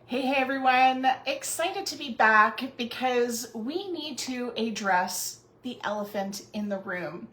Hey everyone, excited to be back because we need to address the elephant in the room.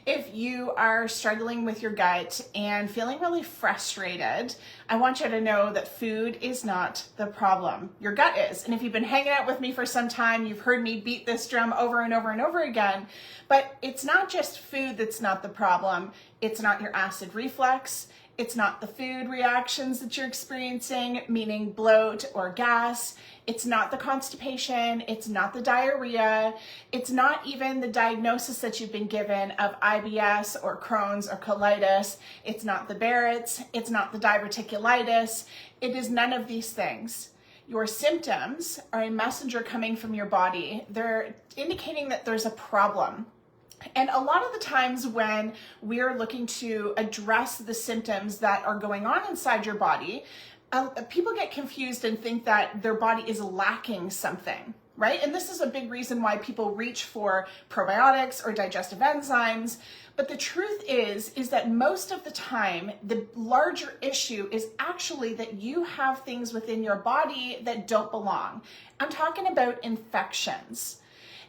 If you are struggling with your gut and feeling really frustrated, I want you to know that food is not the problem. Your gut is. And if you've been hanging out with me for some time, you've heard me beat this drum over and over and over again. But it's not just food that's not the problem. It's not your acid reflux. It's not the food reactions that you're experiencing, meaning bloat or gas. It's not the constipation. It's not the diarrhea. It's not even the diagnosis that you've been given of IBS or Crohn's or colitis. It's not the Barrett's. It's not the diverticulitis. It is none of these things. Your symptoms are a messenger coming from your body. They're indicating that there's a problem. And a lot of the times when we're looking to address the symptoms that are going on inside your body, people get confused and think that their body is lacking something, right? And this is a big reason why people reach for probiotics or digestive enzymes. But the truth is that most of the time, the larger issue is actually that you have things within your body that don't belong. I'm talking about infections.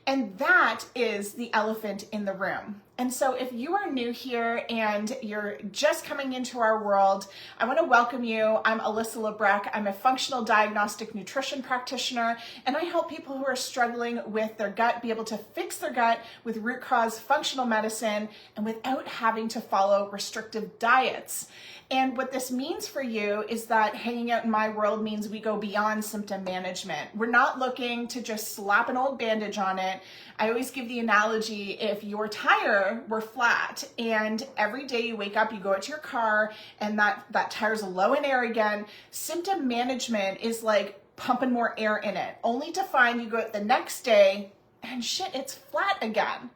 And that is the elephant in the room. And so if you are new here and you're just coming into our world, I want to welcome you. I'm Alyssa Lebrecq. I'm a functional diagnostic nutrition practitioner, and I help people who are struggling with their gut be able to fix their gut with root cause functional medicine and without having to follow restrictive diets. And what this means for you is that hanging out in my world means we go beyond symptom management. We're not looking to just slap an old bandage on it. I always give the analogy, if your tire were flat and every day you wake up, you go out to your car and that tire's low in air again, symptom management is like pumping more air in it, only to find you go out the next day and shit, it's flat again.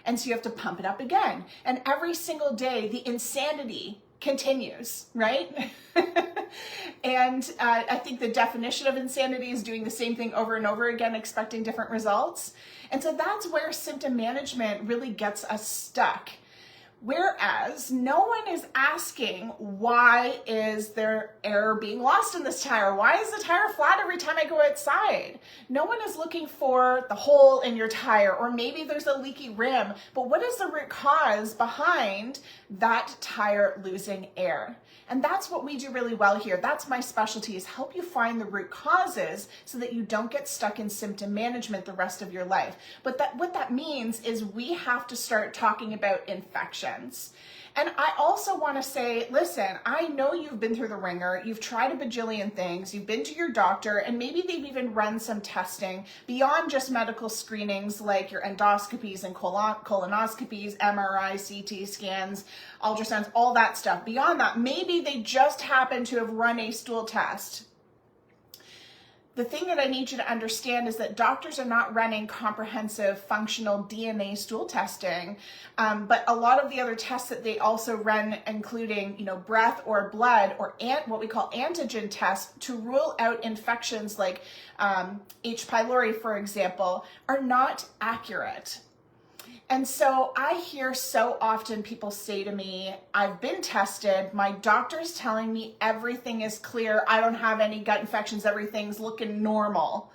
And so you have to pump it up again. And every single day, the insanity continues, right? And I think the definition of insanity is doing the same thing over and over again, expecting different results. And so that's where symptom management really gets us stuck. Whereas no one is asking, why is there air being lost in this tire? Why is the tire flat every time I go outside? No one is looking for the hole in your tire, or maybe there's a leaky rim, but what is the root cause behind that tire losing air? And that's what we do really well here. That's my specialty, is help you find the root causes so that you don't get stuck in symptom management the rest of your life. But what that means is we have to start talking about infections. And I also want to say, listen, I know you've been through the ringer, you've tried a bajillion things, you've been to your doctor, and maybe they've even run some testing beyond just medical screenings like your endoscopies and colonoscopies, MRI, CT scans, ultrasounds, all that stuff. Beyond that, maybe they just happen to have run a stool test. The thing that I need you to understand is that doctors are not running comprehensive functional DNA stool testing, but a lot of the other tests that they also run, including, breath or blood or what we call antigen tests to rule out infections like H.pylori, for example, are not accurate. And so I hear so often people say to me, I've been tested, my doctor's telling me everything is clear, I don't have any gut infections, everything's looking normal.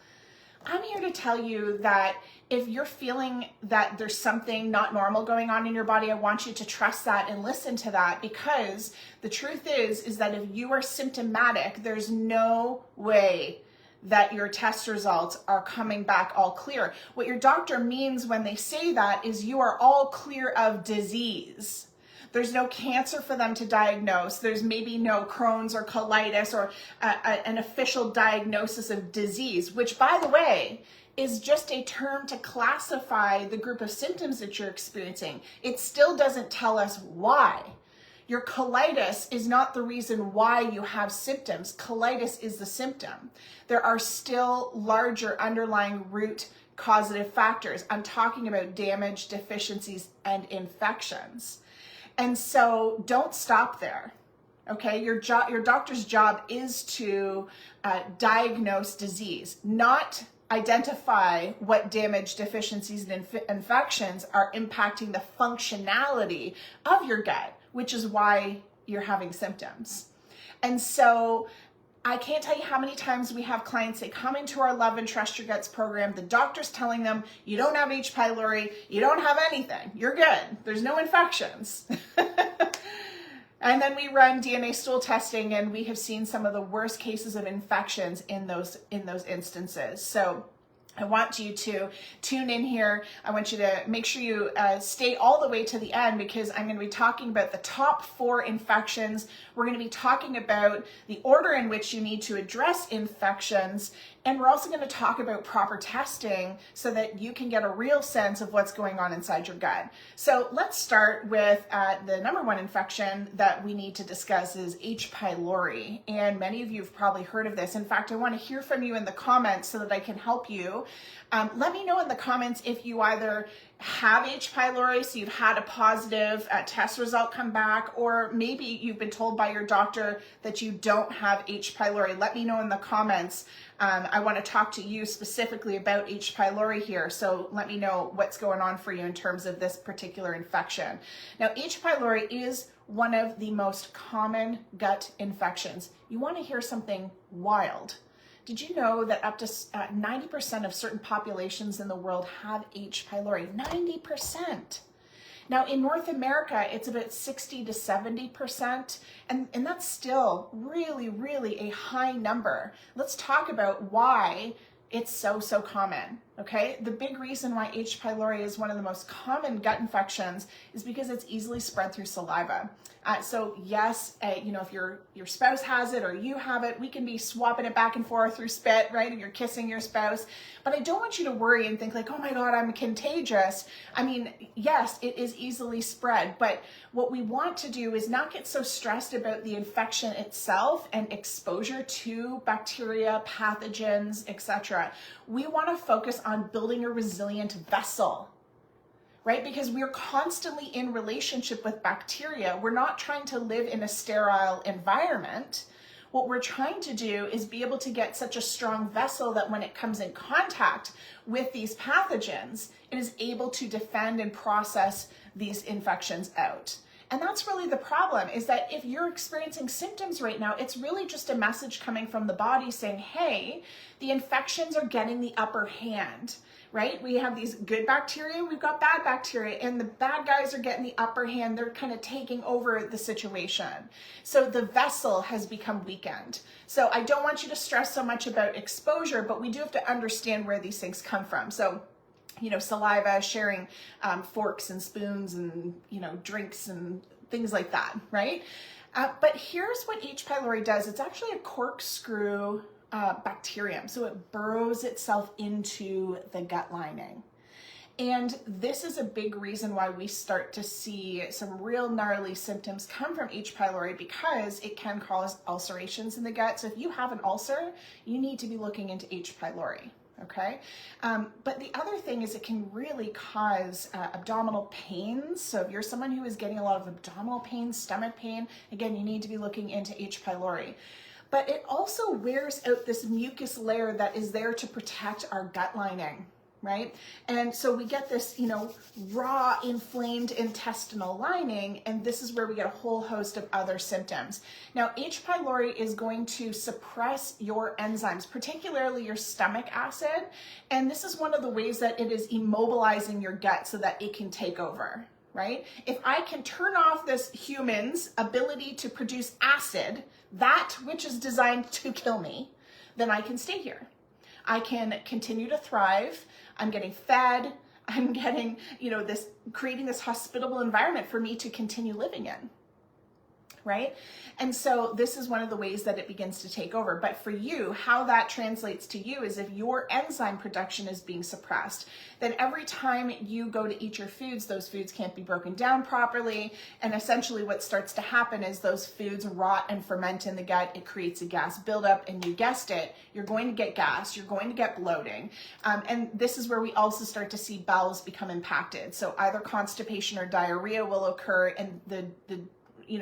I'm here to tell you that if you're feeling that there's something not normal going on in your body, I want you to trust that and listen to that, because the truth is that if you are symptomatic, there's no way that your test results are coming back all clear. What your doctor means when they say that is you are all clear of disease. There's no cancer for them to diagnose. There's maybe no Crohn's or colitis or an official diagnosis of disease, which, by the way, is just a term to classify the group of symptoms that you're experiencing. It still doesn't tell us why. Your colitis is not the reason why you have symptoms. Colitis is the symptom. There are still larger underlying root causative factors. I'm talking about damage, deficiencies, and infections. And so don't stop there. Okay, your doctor's job is to diagnose disease, not identify what damage, deficiencies, and infections are impacting the functionality of your gut, which is why you're having symptoms. And so I can't tell you how many times we have clients, they come into our Love and Trust Your Guts program, the doctor's telling them, you don't have H. pylori, you don't have anything, you're good, there's no infections. And then we run DNA stool testing and we have seen some of the worst cases of infections in those instances. So I want you to tune in here. I want you to make sure you stay all the way to the end, because I'm going to be talking about the top 4 infections. We're going to be talking about the order in which you need to address infections. And we're also going to talk about proper testing so that you can get a real sense of what's going on inside your gut. So let's start with the number 1 infection that we need to discuss is H. pylori. And many of you have probably heard of this. In fact, I want to hear from you in the comments so that I can help you. Let me know in the comments if you either have H. pylori, so you've had a positive test result come back, or maybe you've been told by your doctor that you don't have H. pylori. Let me know in the comments. I want to talk to you specifically about H. pylori here, so let me know what's going on for you in terms of this particular infection. Now, H. pylori is one of the most common gut infections. You want to hear something wild? Did you know that up to 90% of certain populations in the world have H. pylori? 90%. Now in North America, it's about 60 to 70%, and that's still really, really a high number. Let's talk about why it's so common, okay? The big reason why H. pylori is one of the most common gut infections is because it's easily spread through saliva. So yes, you know, if your spouse has it or you have it, we can be swapping it back and forth through spit, right? If you're kissing your spouse. But I don't want you to worry and think like, oh my God, I'm contagious. I mean, yes, it is easily spread, but what we want to do is not get so stressed about the infection itself and exposure to bacteria, pathogens, etc. We want to focus on building a resilient vessel, right? Because we're constantly in relationship with bacteria. We're not trying to live in a sterile environment. What we're trying to do is be able to get such a strong vessel that when it comes in contact with these pathogens, it is able to defend and process these infections out. And that's really the problem, is that if you're experiencing symptoms right now, it's really just a message coming from the body saying, hey, the infections are getting the upper hand, right? We have these good bacteria, we've got bad bacteria, and the bad guys are getting the upper hand. They're kind of taking over the situation. So the vessel has become weakened. So I don't want you to stress so much about exposure, but we do have to understand where these things come from. So, you know, saliva, sharing forks and spoons and, you know, drinks and things like that, right? But here's what H. pylori does. It's actually a corkscrew bacterium. So it burrows itself into the gut lining. And this is a big reason why we start to see some real gnarly symptoms come from H. pylori, because it can cause ulcerations in the gut. So if you have an ulcer, you need to be looking into H. pylori. Okay. But the other thing is it can really cause abdominal pains. So if you're someone who is getting a lot of abdominal pain, stomach pain, again, you need to be looking into H. pylori. But it also wears out this mucus layer that is there to protect our gut lining, right? And so we get this, you know, raw, inflamed intestinal lining, and this is where we get a whole host of other symptoms. Now, H. pylori is going to suppress your enzymes, particularly your stomach acid, and this is one of the ways that it is immobilizing your gut so that it can take over, right? If I can turn off this human's ability to produce acid, that which is designed to kill me, then I can stay here. I can continue to thrive. I'm getting fed. I'm getting, you know, this, creating this hospitable environment for me to continue living in, right? And so this is one of the ways that it begins to take over. But for you, how that translates to you is if your enzyme production is being suppressed, then every time you go to eat your foods, those foods can't be broken down properly. And essentially what starts to happen is those foods rot and ferment in the gut. It creates a gas buildup, and you guessed it, you're going to get gas, you're going to get bloating. And this is where we also start to see bowels become impacted. So either constipation or diarrhea will occur, and the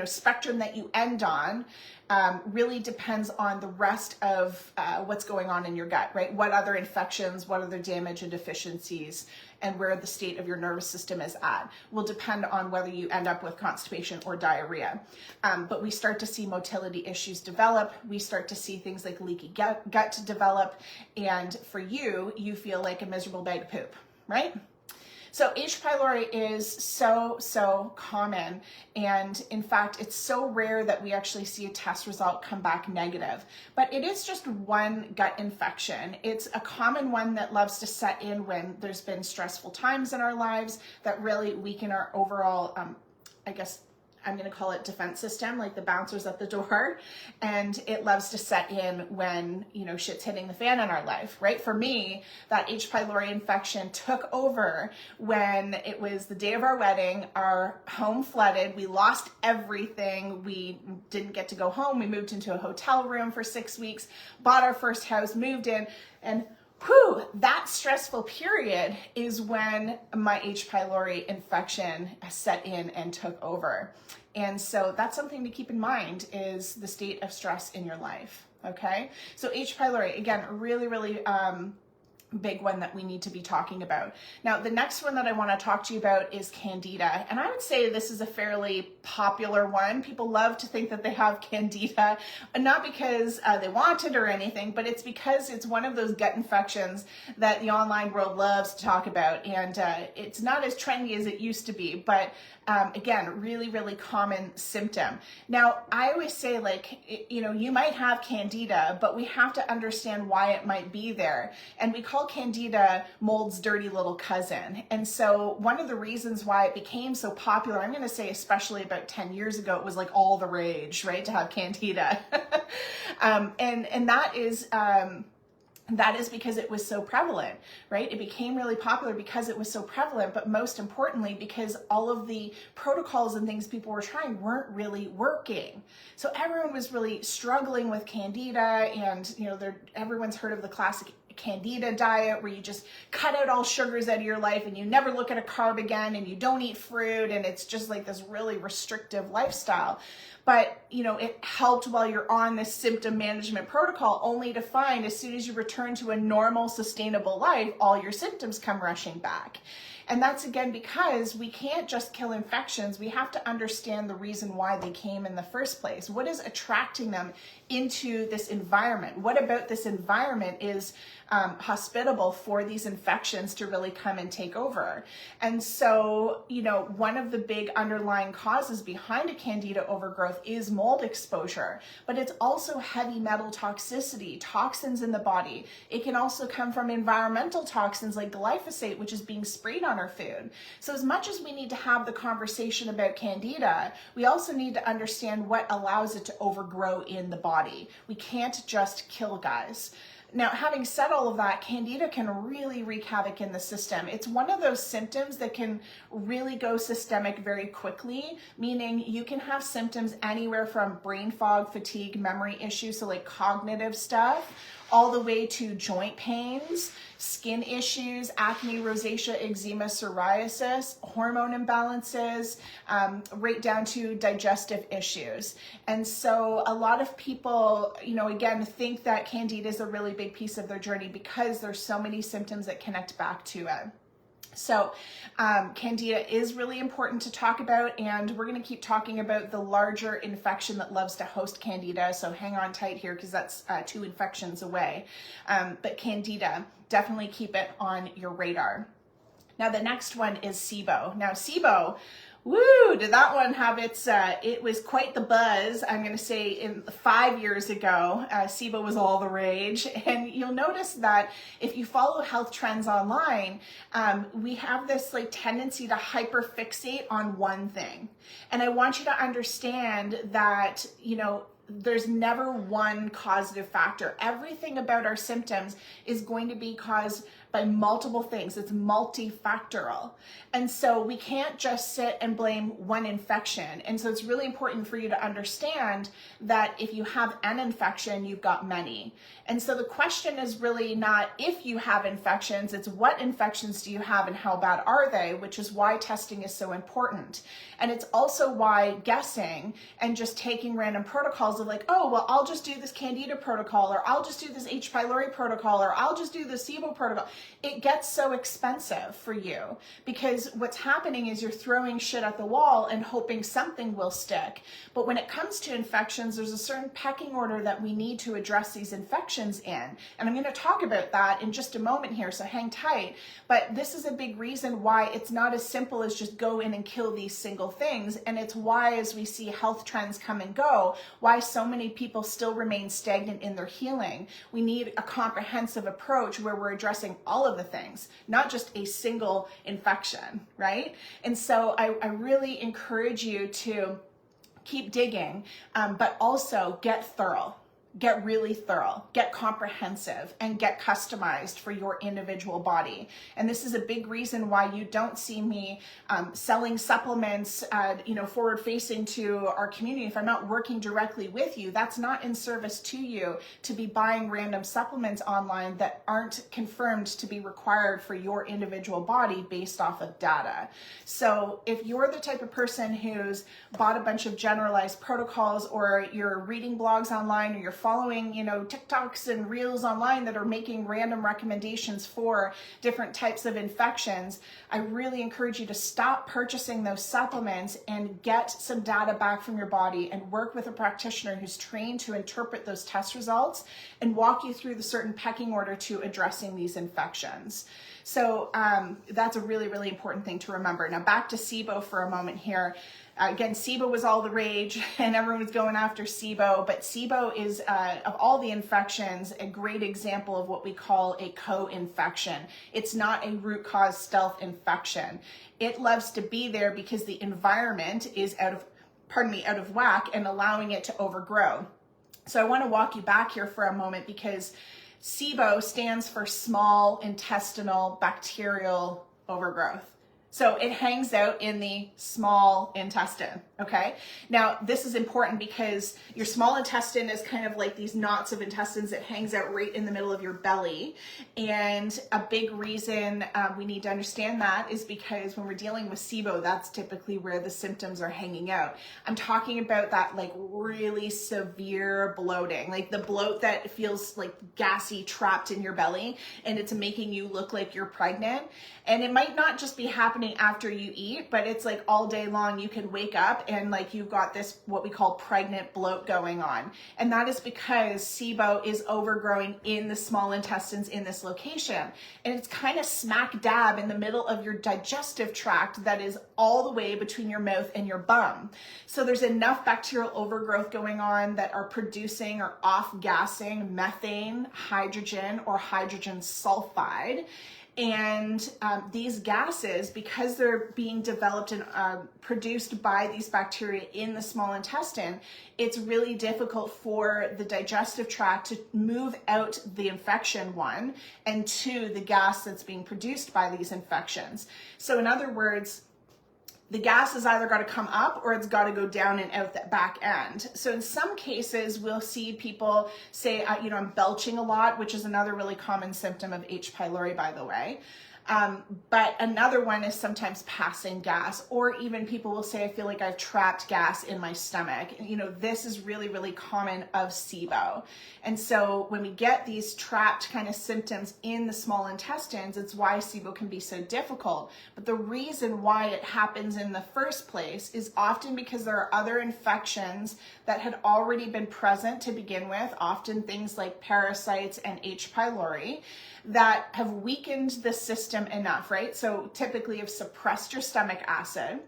spectrum that you end on really depends on the rest of what's going on in your gut, right? What other infections, what other damage and deficiencies, and where the state of your nervous system is at will depend on whether you end up with constipation or diarrhea. But we start to see motility issues develop. We start to see things like leaky gut develop. And for you, you feel like a miserable bag of poop, right? So H. pylori is so common, and in fact, it's so rare that we actually see a test result come back negative. But it is just one gut infection. It's a common one that loves to set in when there's been stressful times in our lives that really weaken our overall, I guess I'm going to call it defense system, like the bouncers at the door. And it loves to set in when, shit's hitting the fan in our life, right? For me, that H. pylori infection took over when it was the day of our wedding, our home flooded, we lost everything. We didn't get to go home. We moved into a hotel room for 6 weeks, bought our first house, moved in, and that stressful period is when my H. pylori infection set in and took over. And so that's something to keep in mind, is the state of stress in your life. Okay. So H. pylori, again, really big one that we need to be talking about. Now, the next one that I want to talk to you about is Candida. And I would say this is a fairly popular one. People love to think that they have Candida, not because they want it or anything, but it's because it's one of those gut infections that the online world loves to talk about. And it's not as trendy as it used to be, but again, really common symptom. Now, I always say, you might have Candida, but we have to understand why it might be there. And we call Candida mold's dirty little cousin. And so one of the reasons why it became so popular, I'm going to say especially about 10 years ago, it was like all the rage, right, to have Candida. And that is because it was so prevalent, right? It became really popular because it was so prevalent, but most importantly, because all of the protocols and things people were trying weren't really working. So everyone was really struggling with Candida, and everyone's heard of the classic Candida diet, where you just cut out all sugars out of your life and you never look at a carb again and you don't eat fruit, and it's just like this really restrictive lifestyle. But, it helped while you're on this symptom management protocol, only to find as soon as you return to a normal, sustainable life, all your symptoms come rushing back. And that's again because we can't just kill infections. We have to understand the reason why they came in the first place. What is attracting them into this environment? What about this environment is hospitable for these infections to really come and take over? And so, one of the big underlying causes behind a Candida overgrowth is mold exposure, but it's also heavy metal toxicity, toxins in the body. It can also come from environmental toxins like glyphosate, which is being sprayed on our food. So as much as we need to have the conversation about Candida, we also need to understand what allows it to overgrow in the body. We can't just kill guys. Now, having said all of that, Candida can really wreak havoc in the system. It's one of those symptoms that can really go systemic very quickly, meaning you can have symptoms anywhere from brain fog, fatigue, memory issues, so like cognitive stuff, all the way to joint pains, skin issues, acne, rosacea, eczema, psoriasis, hormone imbalances, right down to digestive issues. And so a lot of people, again, think that Candida is a really big piece of their journey because there's so many symptoms that connect back to it. So Candida is really important to talk about, and we're going to keep talking about the larger infection that loves to host Candida. So hang on tight here, because that's 2 infections away. But Candida, definitely keep it on your radar. Now, the next one is SIBO. Now, SIBO, woo, did that one have its, it was quite the buzz. I'm going to say 5 years ago, SIBO was all the rage. And you'll notice that if you follow health trends online, we have this tendency to hyperfixate on one thing. And I want you to understand that, there's never one causative factor. Everything about our symptoms is going to be caused by multiple things. It's multifactorial. And so we can't just sit and blame one infection. And so it's really important for you to understand that if you have an infection, you've got many. And so the question is really not if you have infections, it's what infections do you have and how bad are they, which is why testing is so important. And it's also why guessing and just taking random protocols of like, oh, well, I'll just do this Candida protocol, or I'll just do this H.pylori protocol, or I'll just do the SIBO protocol. It gets so expensive for you because what's happening is you're throwing shit at the wall and hoping something will stick. But when it comes to infections, there's a certain pecking order that we need to address these infections in. And I'm going to talk about that in just a moment here, so hang tight. But this is a big reason why it's not as simple as just go in and kill these single things. And it's why, as we see health trends come and go, why so many people still remain stagnant in their healing. We need a comprehensive approach where we're addressing all of the things, not just a single infection, right? And so I really encourage you to keep digging, but also get thorough. Get really thorough, get comprehensive, and get customized for your individual body. And this is a big reason why you don't see me selling supplements, forward facing to our community. If I'm not working directly with you, that's not in service to you to be buying random supplements online that aren't confirmed to be required for your individual body based off of data. So if you're the type of person who's bought a bunch of generalized protocols, or you're reading blogs online, or you're following, TikToks and reels online that are making random recommendations for different types of infections, I really encourage you to stop purchasing those supplements and get some data back from your body and work with a practitioner who's trained to interpret those test results and walk you through the certain pecking order to addressing these infections. So that's a really, really important thing to remember. Now back to SIBO for a moment here. Again, SIBO was all the rage and everyone was going after SIBO, but SIBO is, of all the infections, a great example of what we call a co-infection. It's not a root cause stealth infection. It loves to be there because the environment is out of whack and allowing it to overgrow. So I want to walk you back here for a moment because SIBO stands for small intestinal bacterial overgrowth. So it hangs out in the small intestine, okay? Now, this is important because your small intestine is kind of like these knots of intestines that hangs out right in the middle of your belly. And a big reason we need to understand that is because when we're dealing with SIBO, that's typically where the symptoms are hanging out. I'm talking about that like really severe bloating, like the bloat that feels like gassy trapped in your belly and it's making you look like you're pregnant. And it might not just be happening after you eat, but it's like all day long you can wake up and like you've got this what we call pregnant bloat going on. And that is because SIBO is overgrowing in the small intestines in this location. And it's kind of smack dab in the middle of your digestive tract that is all the way between your mouth and your bum. So there's enough bacterial overgrowth going on that are producing or off-gassing methane, hydrogen, or hydrogen sulfide. And these gases, because they're being developed and produced by these bacteria in the small intestine, it's really difficult for the digestive tract to move out the infection, one, and two, the gas that's being produced by these infections. So in other words, the gas has either got to come up or it's got to go down and out that back end. So in some cases, we'll see people say, I'm belching a lot, which is another really common symptom of H. pylori, by the way. But another one is sometimes passing gas, or even people will say, I feel like I've trapped gas in my stomach. This is really, really common of SIBO. And so when we get these trapped kind of symptoms in the small intestines, it's why SIBO can be so difficult. But the reason why it happens in the first place is often because there are other infections that had already been present to begin with, often things like parasites and H. pylori, that have weakened the system enough, right? So typically have suppressed your stomach acid,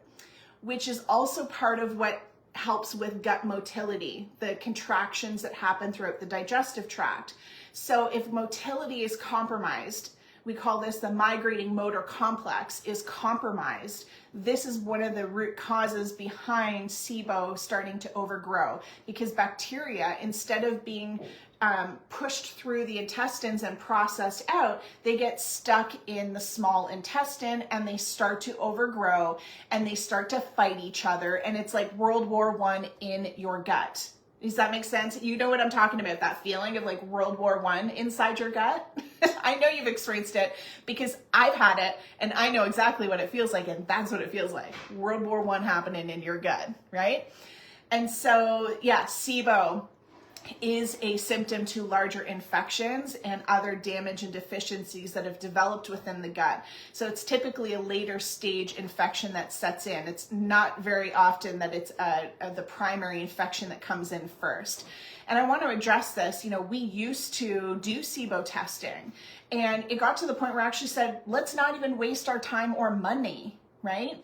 which is also part of what helps with gut motility, the contractions that happen throughout the digestive tract. So if motility is compromised, we call this the migrating motor complex, is compromised, this is one of the root causes behind SIBO starting to overgrow, because bacteria, instead of being pushed through the intestines and processed out, they get stuck in the small intestine and they start to overgrow and they start to fight each other, and it's like World War I in your gut. Does that make sense? You know what I'm talking about, that feeling of like World War I inside your gut? I know you've experienced it because I've had it and I know exactly what it feels like, and that's what it feels like. World War I happening in your gut, right? And so, yeah, SIBO is a symptom to larger infections and other damage and deficiencies that have developed within the gut. So it's typically a later stage infection that sets in. It's not very often that it's the primary infection that comes in first. And I want to address this. You know, we used to do SIBO testing, and it got to the point where I actually said, let's not even waste our time or money, right?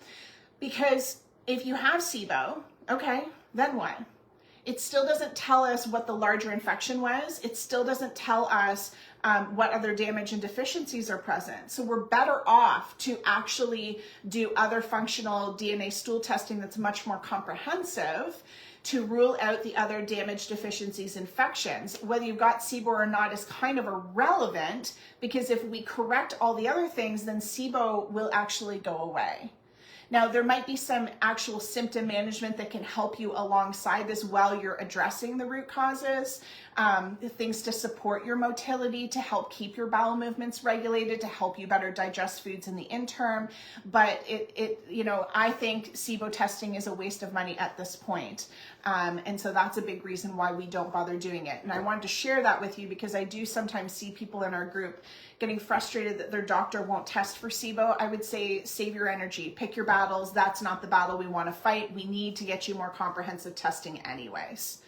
Because if you have SIBO, okay, then what? It still doesn't tell us what the larger infection was. It still doesn't tell us what other damage and deficiencies are present. So we're better off to actually do other functional DNA stool testing that's much more comprehensive to rule out the other damage, deficiencies, infections. Whether you've got SIBO or not is kind of irrelevant, because if we correct all the other things, then SIBO will actually go away. Now, there might be some actual symptom management that can help you alongside this while you're addressing the root causes, things to support your motility, to help keep your bowel movements regulated, to help you better digest foods in the interim. But I think SIBO testing is a waste of money at this point. And so that's a big reason why we don't bother doing it. And I wanted to share that with you because I do sometimes see people in our group getting frustrated that their doctor won't test for SIBO. I would say save your energy, pick your battles. That's not the battle we want to fight. We need to get you more comprehensive testing anyways.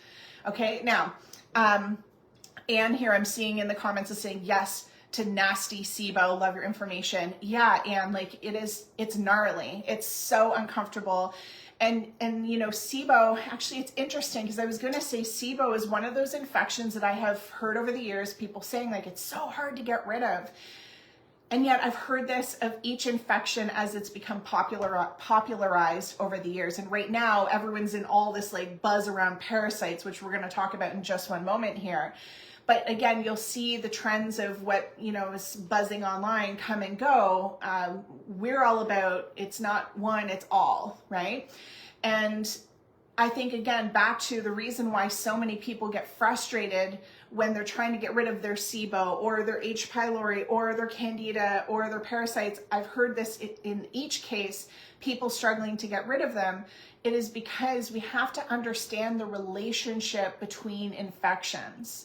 Okay, now, Anne here I'm seeing in the comments is saying yes to nasty SIBO. Love your information. Yeah, Anne, like it's gnarly. It's so uncomfortable. And you know, SIBO, actually it's interesting because I was going to say SIBO is one of those infections that I have heard over the years, people saying like it's so hard to get rid of. And yet I've heard this of each infection as it's become popularized over the years. And right now everyone's in all this like buzz around parasites, which we're going to talk about in just one moment here. But again, you'll see the trends of what, you know, is buzzing online come and go. We're all about, it's not one, it's all, right? And I think, again, back to the reason why so many people get frustrated when they're trying to get rid of their SIBO or their H.pylori or their Candida or their parasites. I've heard this in each case, people struggling to get rid of them. It is because we have to understand the relationship between infections.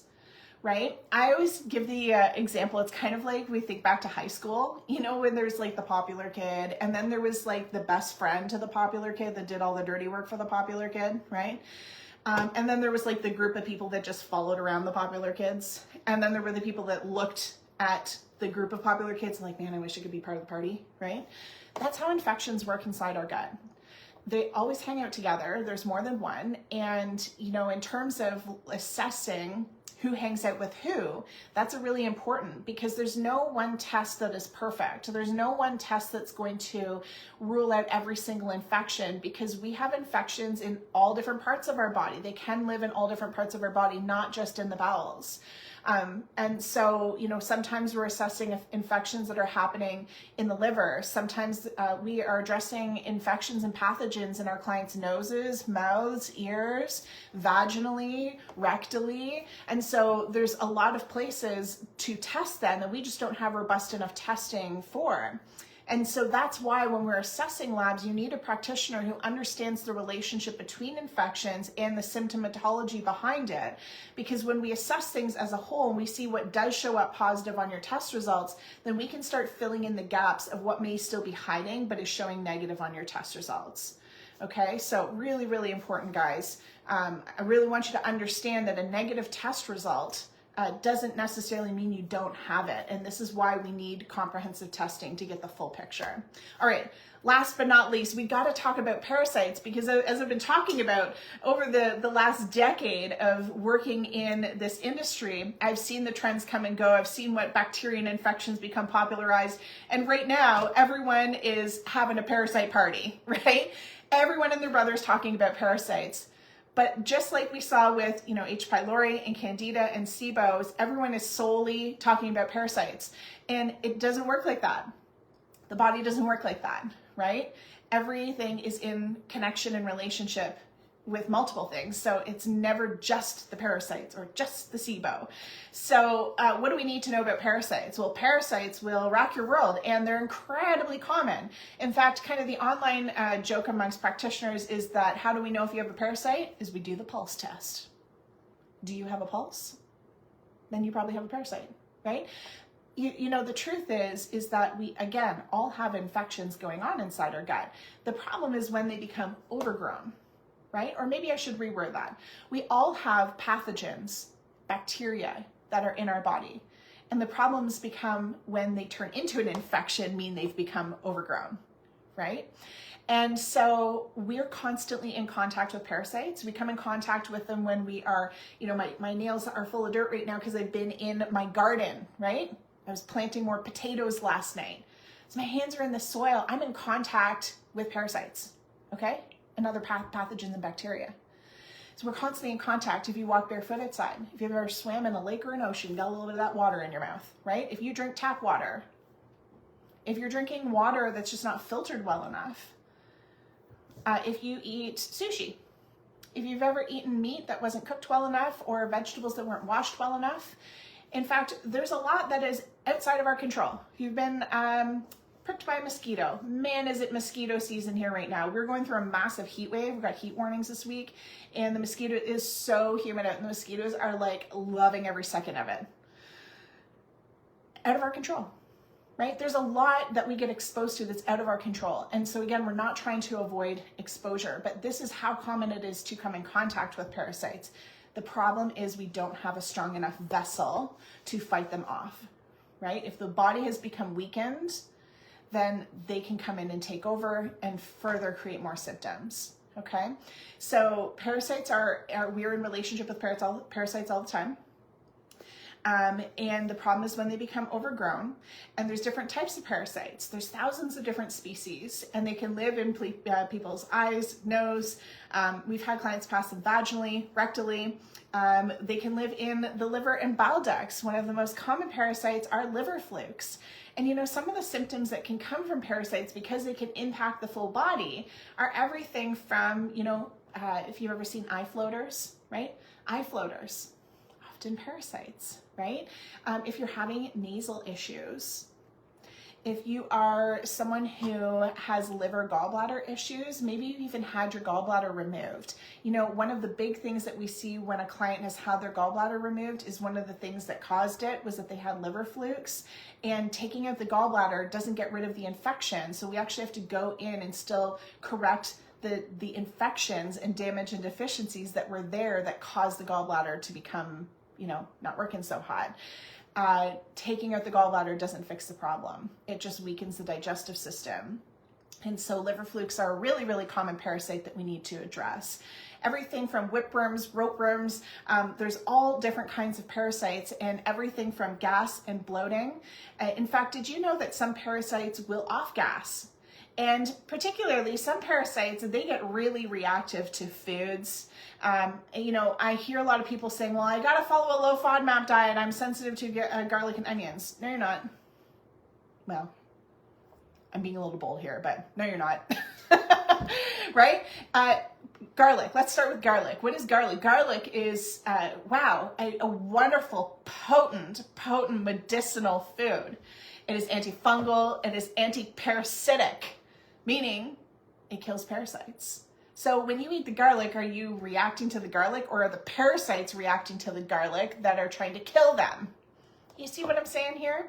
Right? I always give the example, it's kind of like we think back to high school, you know, when there's like the popular kid and then there was like the best friend to the popular kid that did all the dirty work for the popular kid, right? And then there was like the group of people that just followed around the popular kids. And then there were the people that looked at the group of popular kids and like, man, I wish I could be part of the party, right? That's how infections work inside our gut. They always hang out together. There's more than one. And, you know, in terms of assessing who hangs out with who, that's a really important, because there's no one test that is perfect. There's no one test that's going to rule out every single infection, because we have infections in all different parts of our body. They can live in all different parts of our body, not just in the bowels. And so, you know, sometimes we're assessing infections that are happening in the liver. Sometimes we are addressing infections and pathogens in our clients' noses, mouths, ears, vaginally, rectally. And so there's a lot of places to test them that we just don't have robust enough testing for. And so that's why when we're assessing labs, you need a practitioner who understands the relationship between infections and the symptomatology behind it. Because when we assess things as a whole and we see what does show up positive on your test results, then we can start filling in the gaps of what may still be hiding but is showing negative on your test results. Okay, so really, really important, guys. I really want you to understand that a negative test result, doesn't necessarily mean you don't have it. And this is why we need comprehensive testing to get the full picture. All right, last but not least, we got to talk about parasites, because as I've been talking about over the last decade of working in this industry, I've seen the trends come and go. I've seen what bacteria and infections become popularized. And right now, everyone is having a parasite party, right? Everyone and their brother is talking about parasites. But just like we saw with, H. pylori and Candida and SIBOs, everyone is solely talking about parasites. And it doesn't work like that. The body doesn't work like that, right? Everything is in connection and relationship with multiple things. So it's never just the parasites or just the SIBO. So what do we need to know about parasites? Well, parasites will rock your world, and they're incredibly common. In fact, kind of the online joke amongst practitioners is that how do we know if you have a parasite? Is we do the pulse test. Do you have a pulse? Then you probably have a parasite, right? The truth is that we, again, all have infections going on inside our gut. The problem is when they become overgrown, right? Or maybe I should reword that. We all have pathogens, bacteria that are in our body. And the problems become when they turn into an infection, mean they've become overgrown, right? And so we're constantly in contact with parasites. We come in contact with them when we are, my nails are full of dirt right now because I've been in my garden, right? I was planting more potatoes last night. So my hands are in the soil. I'm in contact with parasites, okay? And other pathogens and bacteria. So we're constantly in contact. If you walk barefoot outside, if you've ever swam in a lake or an ocean, you got a little bit of that water in your mouth, right? If you drink tap water, if you're drinking water that's just not filtered well enough, if you eat sushi, if you've ever eaten meat that wasn't cooked well enough or vegetables that weren't washed well enough. In fact, there's a lot that is outside of our control. If you've been pricked by a mosquito. Man, is it mosquito season here right now. We're going through a massive heat wave. We've got heat warnings this week, and the mosquito is so humid out, and the mosquitoes are like loving every second of it. Out of our control, right? There's a lot that we get exposed to that's out of our control. And so again, we're not trying to avoid exposure, but this is how common it is to come in contact with parasites. The problem is we don't have a strong enough vessel to fight them off, right? If the body has become weakened, then they can come in and take over and further create more symptoms, okay? So parasites we're in relationship with parasites all the time. And the problem is when they become overgrown, and there's different types of parasites. There's thousands of different species, and they can live in people's eyes, nose. We've had clients pass them vaginally, rectally. They can live in the liver and bile ducts. One of the most common parasites are liver flukes. And some of the symptoms that can come from parasites, because they can impact the full body, are everything from, if you've ever seen eye floaters, right? Eye floaters, often parasites, right? If you're having nasal issues, if you are someone who has liver gallbladder issues, maybe you've even had your gallbladder removed. One of the big things that we see when a client has had their gallbladder removed is one of the things that caused it was that they had liver flukes, and taking out the gallbladder doesn't get rid of the infection. So we actually have to go in and still correct the infections and damage and deficiencies that were there that caused the gallbladder to become, not working so hot. Taking out the gallbladder doesn't fix the problem. It just weakens the digestive system. And so liver flukes are a really, really common parasite that we need to address. Everything from whipworms, ropeworms, there's all different kinds of parasites, and everything from gas and bloating. In fact, did you know that some parasites will off-gas? And particularly some parasites, they get really reactive to foods. I hear a lot of people saying, well, I got to follow a low FODMAP diet. I'm sensitive to garlic and onions. No, you're not. Well, I'm being a little bold here, but no, you're not. Right? Garlic. Let's start with garlic. What is garlic? Garlic is, a wonderful, potent medicinal food. It is antifungal. It is antiparasitic, meaning it kills parasites. So when you eat the garlic, are you reacting to the garlic, or are the parasites reacting to the garlic that are trying to kill them? You see what I'm saying here?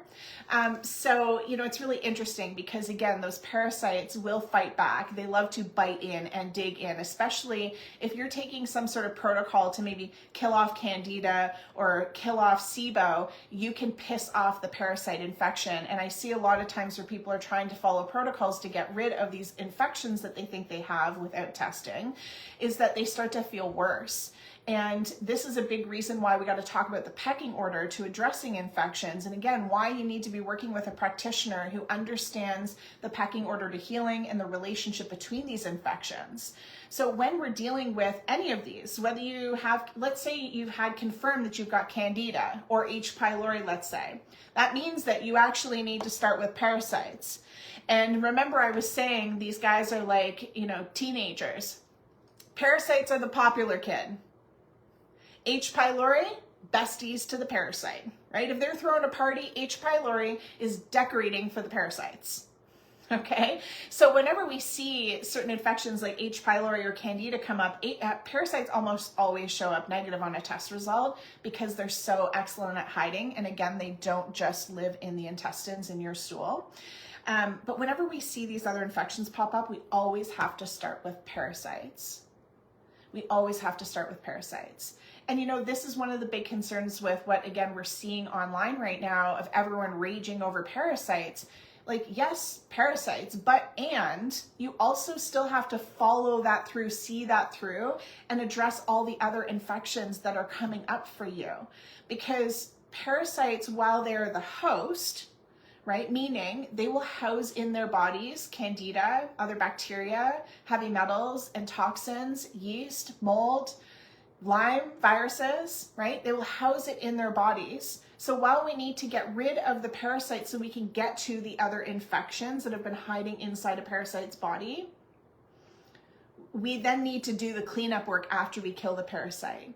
So, it's really interesting because, again, those parasites will fight back. They love to bite in and dig in, especially if you're taking some sort of protocol to maybe kill off Candida or kill off SIBO. You can piss off the parasite infection. And I see a lot of times where people are trying to follow protocols to get rid of these infections that they think they have without testing, is that they start to feel worse. And this is a big reason why we got to talk about the pecking order to addressing infections. And again, why you need to be working with a practitioner who understands the pecking order to healing and the relationship between these infections. So when we're dealing with any of these, whether you have, let's say you've had confirmed that you've got Candida or H. pylori, let's say, that means that you actually need to start with parasites. And remember, I was saying these guys are like, teenagers. Parasites are the popular kid. H. pylori, besties to the parasite, right? If they're throwing a party, H. pylori is decorating for the parasites, okay? So whenever we see certain infections like H. pylori or Candida come up, parasites almost always show up negative on a test result because they're so excellent at hiding. And again, they don't just live in the intestines in your stool. But whenever we see these other infections pop up, we always have to start with parasites. We always have to start with parasites. And this is one of the big concerns with what, again, we're seeing online right now of everyone raging over parasites. Like, yes, parasites, and you also still have to follow that through, see that through, and address all the other infections that are coming up for you. Because parasites, while they're the host, right? Meaning they will house in their bodies Candida, other bacteria, heavy metals and toxins, yeast, mold, Lyme, viruses, right? They will house it in their bodies. So while we need to get rid of the parasites so we can get to the other infections that have been hiding inside a parasite's body, we then need to do the cleanup work after we kill the parasite.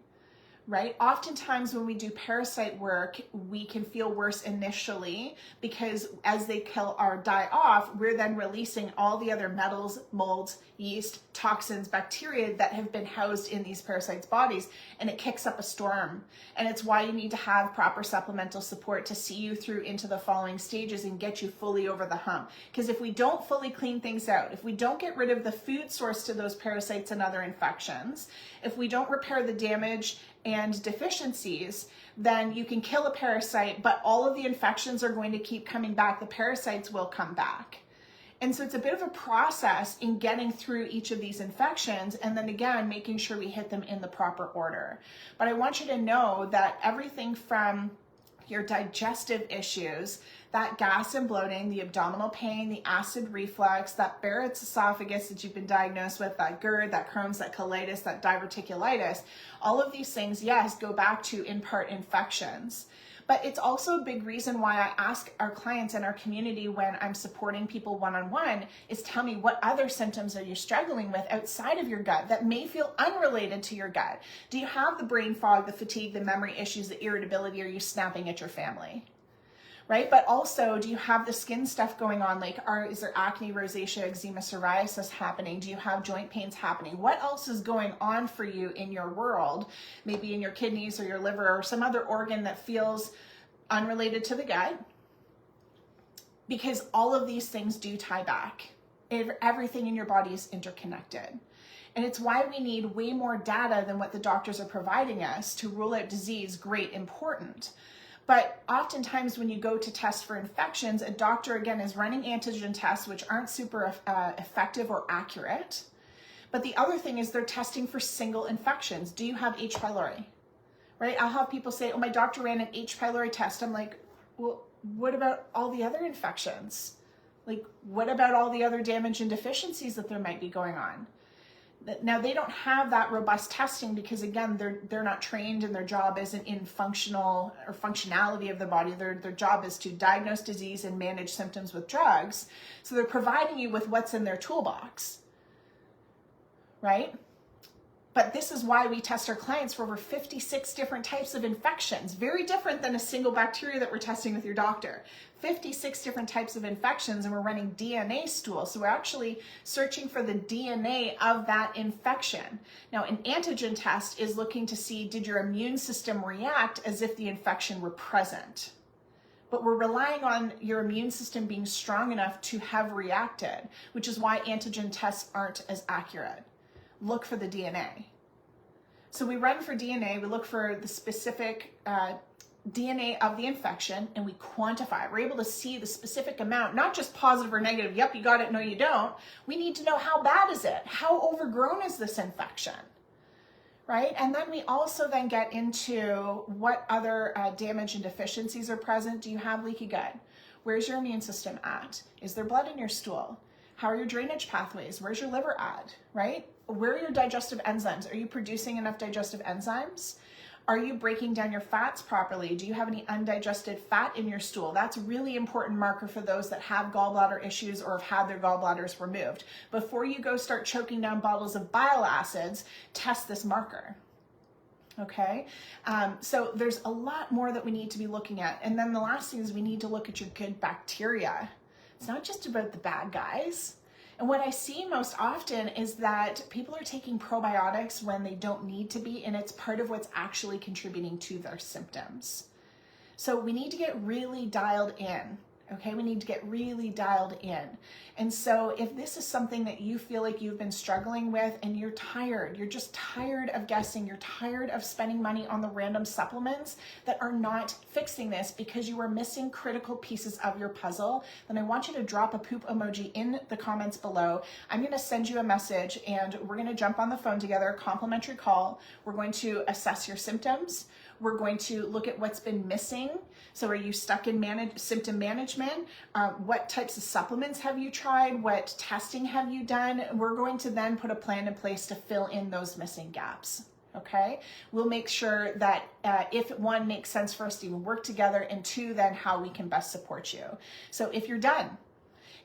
Right? Oftentimes when we do parasite work, we can feel worse initially because as they kill or die off, we're then releasing all the other metals, molds, yeast, toxins, bacteria that have been housed in these parasites' bodies, and it kicks up a storm. And it's why you need to have proper supplemental support to see you through into the following stages and get you fully over the hump. Because if we don't fully clean things out, if we don't get rid of the food source to those parasites and other infections, if we don't repair the damage and deficiencies, then you can kill a parasite, but all of the infections are going to keep coming back. The parasites will come back. And so it's a bit of a process in getting through each of these infections, and then again, making sure we hit them in the proper order. But I want you to know that everything from your digestive issues, that gas and bloating, the abdominal pain, the acid reflux, that Barrett's esophagus that you've been diagnosed with, that GERD, that Crohn's, that colitis, that diverticulitis, all of these things, yes, go back to in part infections. But it's also a big reason why I ask our clients in our community when I'm supporting people one-on-one is tell me what other symptoms are you struggling with outside of your gut that may feel unrelated to your gut. Do you have the brain fog, the fatigue, the memory issues, the irritability? Are you snapping at your family? Right? But also, do you have the skin stuff going on? Like, is there acne, rosacea, eczema, psoriasis happening? Do you have joint pains happening? What else is going on for you in your world? Maybe in your kidneys or your liver or some other organ that feels unrelated to the gut? Because all of these things do tie back. Everything in your body is interconnected. And it's why we need way more data than what the doctors are providing us to rule out disease. Great, important. But oftentimes when you go to test for infections, a doctor, again, is running antigen tests, which aren't super effective or accurate. But the other thing is they're testing for single infections. Do you have H. pylori? Right? I'll have people say, oh, my doctor ran an H. pylori test. I'm like, well, what about all the other infections? Like, what about all the other damage and deficiencies that there might be going on? Now, they don't have that robust testing because, again, they're not trained and their job isn't in functional or functionality of the body. Their job is to diagnose disease and manage symptoms with drugs. So they're providing you with what's in their toolbox, right? But this is why we test our clients for over 56 different types of infections. Very different than a single bacteria that we're testing with your doctor. 56 different types of infections, and we're running DNA stools. So we're actually searching for the DNA of that infection. Now, an antigen test is looking to see, did your immune system react as if the infection were present? but we're relying on your immune system being strong enough to have reacted, which is why antigen tests aren't as accurate. Look for the DNA. So we run for DNA, we look for the specific DNA of the infection, and we quantify it. We're able to see the specific amount, not just positive or negative, yep, you got it, no, you don't. We need to know how bad is it? How overgrown is this infection? Right? And then we also then get into what other damage and deficiencies are present. Do you have leaky gut? Where's your immune system at? Is there blood in your stool? How are your drainage pathways? Where's your liver at? Right? Where are your digestive enzymes? Are you producing enough digestive enzymes? Are you breaking down your fats properly? Do you have any undigested fat in your stool? That's a really important marker for those that have gallbladder issues or have had their gallbladders removed. Before you go start choking down bottles of bile acids, test this marker. Okay, so there's a lot more that we need to be looking at. And then the last thing is we need to look at your good bacteria. It's not just about the bad guys. And what I see most often is that people are taking probiotics when they don't need to be, and it's part of what's actually contributing to their symptoms. So we need to get really dialed in, okay? We need to get really dialed in. And so if this is something that you feel like you've been struggling with and you're tired, you're just tired of guessing, you're tired of spending money on the random supplements that are not fixing this because you are missing critical pieces of your puzzle, then I want you to drop a poop emoji in the comments below. I'm going to send you a message and we're going to jump on the phone together, complimentary call. We're going to assess your symptoms. We're going to look at what's been missing. So are you stuck in symptom management? What types of supplements have you tried? What testing have you done? We're going to then put a plan in place to fill in those missing gaps. Okay, we'll make sure that if one makes sense for us to even work together, and two, then how we can best support you. So if you're done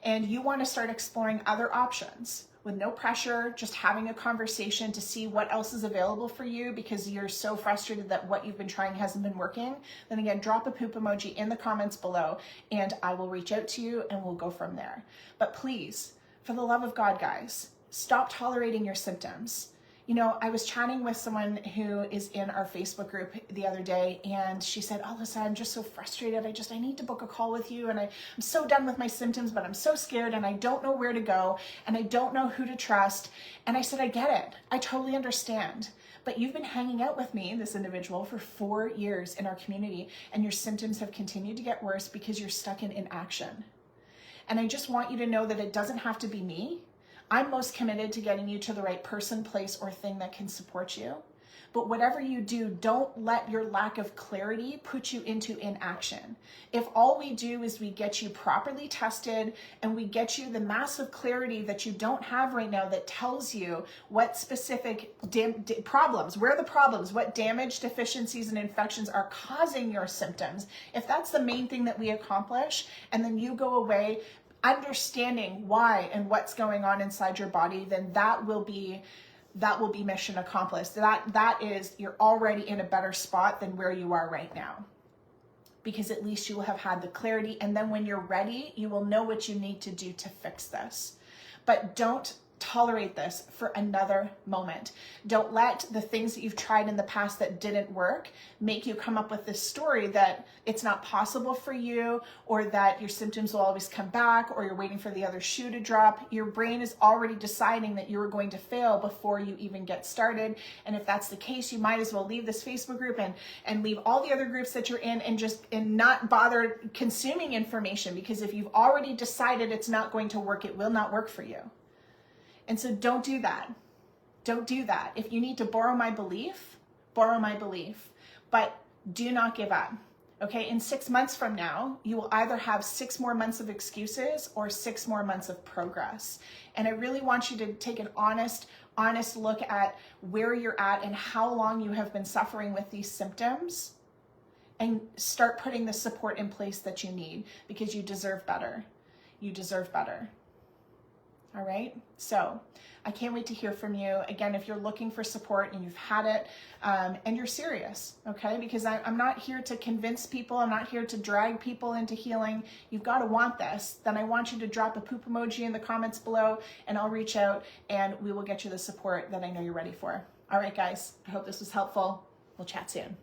and you want to start exploring other options, with no pressure, just having a conversation to see what else is available for you because you're so frustrated that what you've been trying hasn't been working, then again, drop a poop emoji in the comments below and I will reach out to you and we'll go from there. But please, for the love of God, guys, stop tolerating your symptoms. You know, I was chatting with someone who is in our Facebook group the other day, and she said, Alyssa, I'm just so frustrated. I need to book a call with you, and I'm so done with my symptoms, but I'm so scared, and I don't know where to go, and I don't know who to trust. And I said, I get it. I totally understand. But you've been hanging out with me, this individual, for 4 years in our community, and your symptoms have continued to get worse because you're stuck in inaction. And I just want you to know that it doesn't have to be me. I'm most committed to getting you to the right person, place, or thing that can support you. But whatever you do, don't let your lack of clarity put you into inaction. If all we do is we get you properly tested and we get you the massive clarity that you don't have right now that tells you what specific problems, where are the problems, what damage, deficiencies, and infections are causing your symptoms, if that's the main thing that we accomplish, and then you go away understanding why and what's going on inside your body, then that will be mission accomplished. That is, you're already in a better spot than where you are right now, because at least you will have had the clarity, and then when you're ready, you will know what you need to do to fix this. But don't tolerate this for another moment. Don't let the things that you've tried in the past that didn't work make you come up with this story that it's not possible for you, or that your symptoms will always come back, or you're waiting for the other shoe to drop. Your brain is already deciding that you're going to fail before you even get started. And if that's the case, you might as well leave this Facebook group and leave all the other groups that you're in and not bother consuming information, because if you've already decided it's not going to work, it will not work for you. And so don't do that. Don't do that. If you need to borrow my belief, but do not give up. Okay, in 6 months from now, you will either have 6 more months of excuses or 6 more months of progress. And I really want you to take an honest look at where you're at and how long you have been suffering with these symptoms, and start putting the support in place that you need, because you deserve better. You deserve better. All right, so I can't wait to hear from you. Again, if you're looking for support and you've had it and you're serious, okay? Because I'm not here to convince people. I'm not here to drag people into healing. You've got to want this. Then I want you to drop a poop emoji in the comments below, and I'll reach out and we will get you the support that I know you're ready for. All right, guys, I hope this was helpful. We'll chat soon.